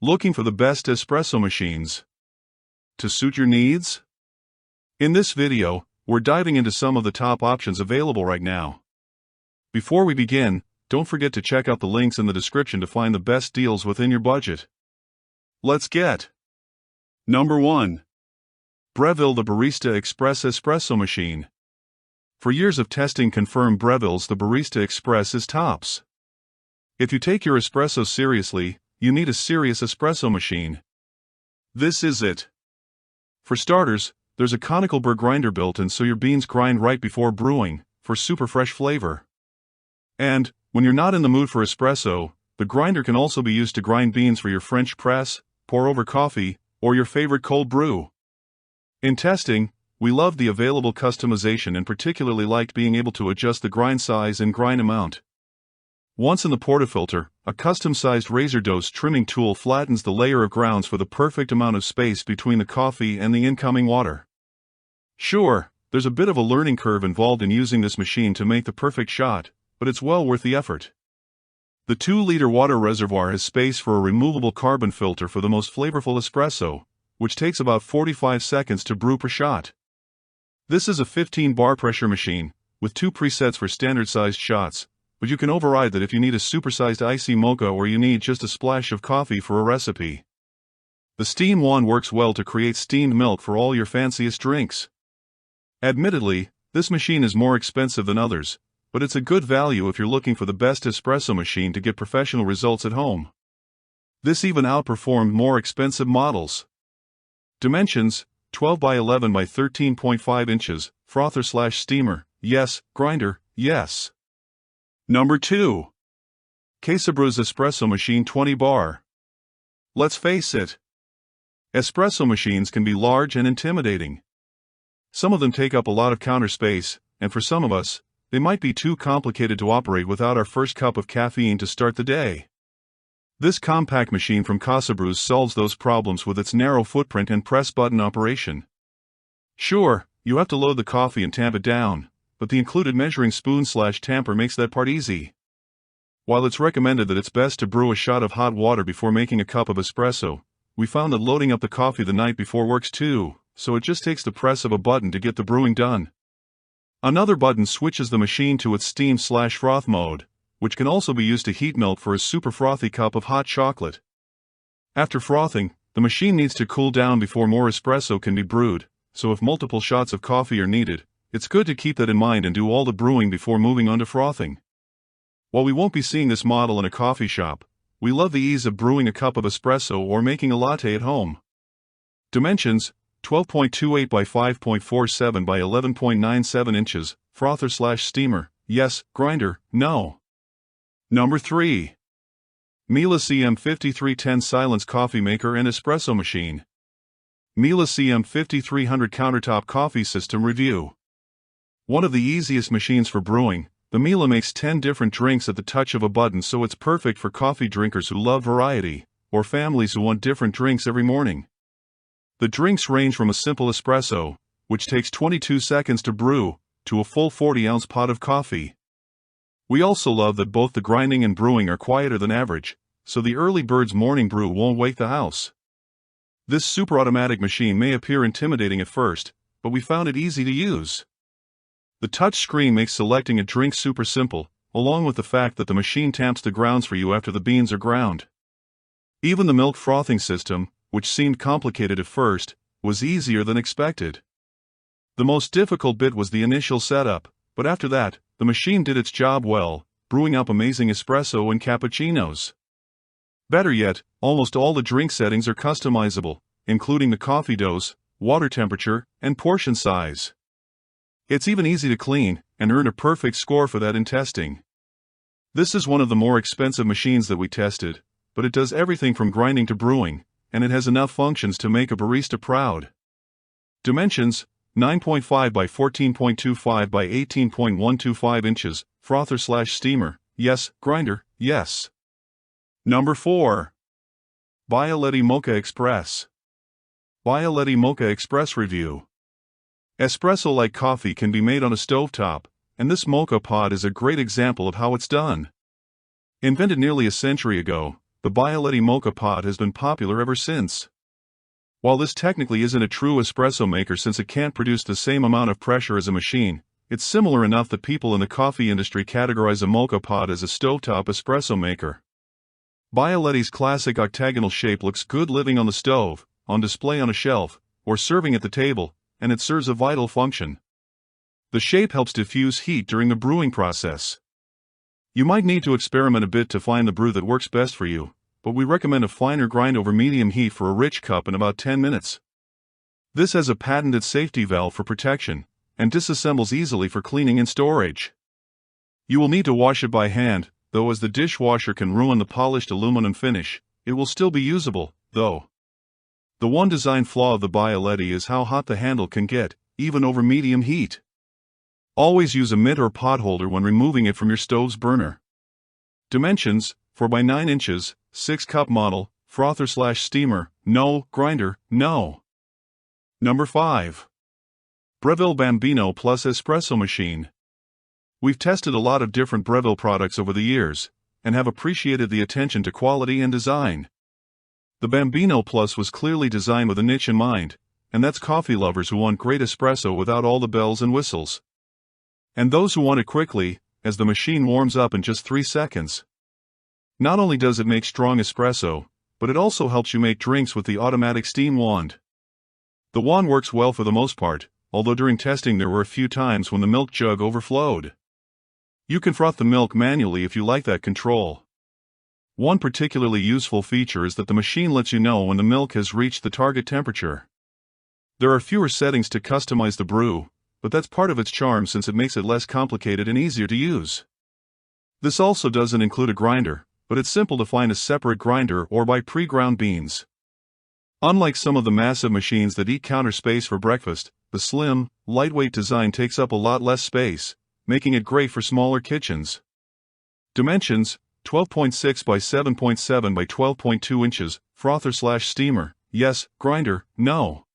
Looking for the best espresso machines to suit your needs? In this video, we're diving into some of the top options available right now. Before we begin, don't forget to check out the links in the description to find the best deals within your budget. Let's get Number 1. Breville the Barista Express Espresso Machine. For years of testing confirmed Breville's the Barista Express is tops. If you take your espresso seriously, you need a serious espresso machine. This is it. For starters, there's a conical burr grinder built in so your beans grind right before brewing, for super fresh flavor. And, when you're not in the mood for espresso, the grinder can also be used to grind beans for your French press, pour over coffee, or your favorite cold brew. In testing, we loved the available customization and particularly liked being able to adjust the grind size and grind amount. Once in the portafilter, a custom-sized razor-dose trimming tool flattens the layer of grounds for the perfect amount of space between the coffee and the incoming water. Sure, there's a bit of a learning curve involved in using this machine to make the perfect shot, but it's well worth the effort. The 2-liter water reservoir has space for a removable carbon filter for the most flavorful espresso, which takes about 45 seconds to brew per shot. This is a 15-bar pressure machine, with 2 presets for standard-sized shots, but you can override that if you need a supersized icy mocha or you need just a splash of coffee for a recipe. The Steam Wand works well to create steamed milk for all your fanciest drinks. Admittedly, this machine is more expensive than others, but it's a good value if you're looking for the best espresso machine to get professional results at home. This even outperformed more expensive models. Dimensions: 12 by 11 by 13.5 inches, frother/steamer, yes, grinder, yes. Number 2. CASABREWS Espresso Machine 20 bar. Let's face it, espresso machines can be large and intimidating. Some of them take up a lot of counter space, and for some of us, they might be too complicated to operate without our first cup of caffeine to start the day. This compact machine from CASABREWS solves those problems with its narrow footprint and press-button operation. Sure, you have to load the coffee and tamp it down, but the included measuring spoon/tamper makes that part easy. While it's recommended that it's best to brew a shot of hot water before making a cup of espresso, we found that loading up the coffee the night before works too, so it just takes the press of a button to get the brewing done. Another button switches the machine to its steam/froth mode, which can also be used to heat milk for a super frothy cup of hot chocolate. After frothing, the machine needs to cool down before more espresso can be brewed, so if multiple shots of coffee are needed, it's good to keep that in mind and do all the brewing before moving on to frothing. While we won't be seeing this model in a coffee shop, we love the ease of brewing a cup of espresso or making a latte at home. Dimensions: 12.28 by 5.47 by 11.97 inches, frother/steamer, yes, grinder, no. Number 3. Miele CM5310 Silence Coffee Maker and Espresso Machine. Miele CM5300 Countertop Coffee System Review. One of the easiest machines for brewing, the Miele makes 10 different drinks at the touch of a button, so it's perfect for coffee drinkers who love variety, or families who want different drinks every morning. The drinks range from a simple espresso, which takes 22 seconds to brew, to a full 40-ounce pot of coffee. We also love that both the grinding and brewing are quieter than average, so the early bird's morning brew won't wake the house. This super automatic machine may appear intimidating at first, but we found it easy to use. The touch screen makes selecting a drink super simple, along with the fact that the machine tamps the grounds for you after the beans are ground. Even the milk frothing system, which seemed complicated at first, was easier than expected. The most difficult bit was the initial setup, but after that, the machine did its job well, brewing up amazing espresso and cappuccinos. Better yet, almost all the drink settings are customizable, including the coffee dose, water temperature, and portion size. It's even easy to clean, and earned a perfect score for that in testing. This is one of the more expensive machines that we tested, but it does everything from grinding to brewing, and it has enough functions to make a barista proud. Dimensions: 9.5 by 14.25 by 18.125 inches, frother/steamer, yes, grinder, yes. Number 4. Bialetti Moka Express. Bialetti Moka Express Review. Espresso-like coffee can be made on a stovetop, and this mocha pod is a great example of how it's done. Invented nearly a century ago, The Bialetti Moka pot has been popular ever since. While this technically isn't a true espresso maker since it can't produce the same amount of pressure as a machine, it's similar enough that people in the coffee industry categorize a Moka pot as a stovetop espresso maker. Bialetti's classic octagonal shape looks good living on the stove, on display on a shelf, or serving at the table, and it serves a vital function. The shape helps diffuse heat during the brewing process. You might need to experiment a bit to find the brew that works best for you, but we recommend a finer grind over medium heat for a rich cup in about 10 minutes. This has a patented safety valve for protection, and disassembles easily for cleaning and storage. You will need to wash it by hand, though as the dishwasher can ruin the polished aluminum finish, it will still be usable, though. The one design flaw of the Bialetti is how hot the handle can get, even over medium heat. Always use a mitt or pot holder when removing it from your stove's burner. Dimensions: 4 by 9 inches, 6-cup model, frother/steamer, no grinder, no. Number 5. Breville Bambino Plus Espresso Machine. We've tested a lot of different Breville products over the years, and have appreciated the attention to quality and design. The Bambino Plus was clearly designed with a niche in mind, and that's coffee lovers who want great espresso without all the bells and whistles. And those who want it quickly, as the machine warms up in just 3 seconds. Not only does it make strong espresso, but it also helps you make drinks with the automatic steam wand. The wand works well for the most part, although during testing there were a few times when the milk jug overflowed. You can froth the milk manually if you like that control. One particularly useful feature is that the machine lets you know when the milk has reached the target temperature. There are fewer settings to customize the brew, but that's part of its charm since it makes it less complicated and easier to use. This also doesn't include a grinder, but it's simple to find a separate grinder or buy pre-ground beans. Unlike some of the massive machines that eat counter space for breakfast, the slim, lightweight design takes up a lot less space, making it great for smaller kitchens. Dimensions: 12.6 by 7.7 by 12.2 inches, frother/steamer, yes, grinder, no.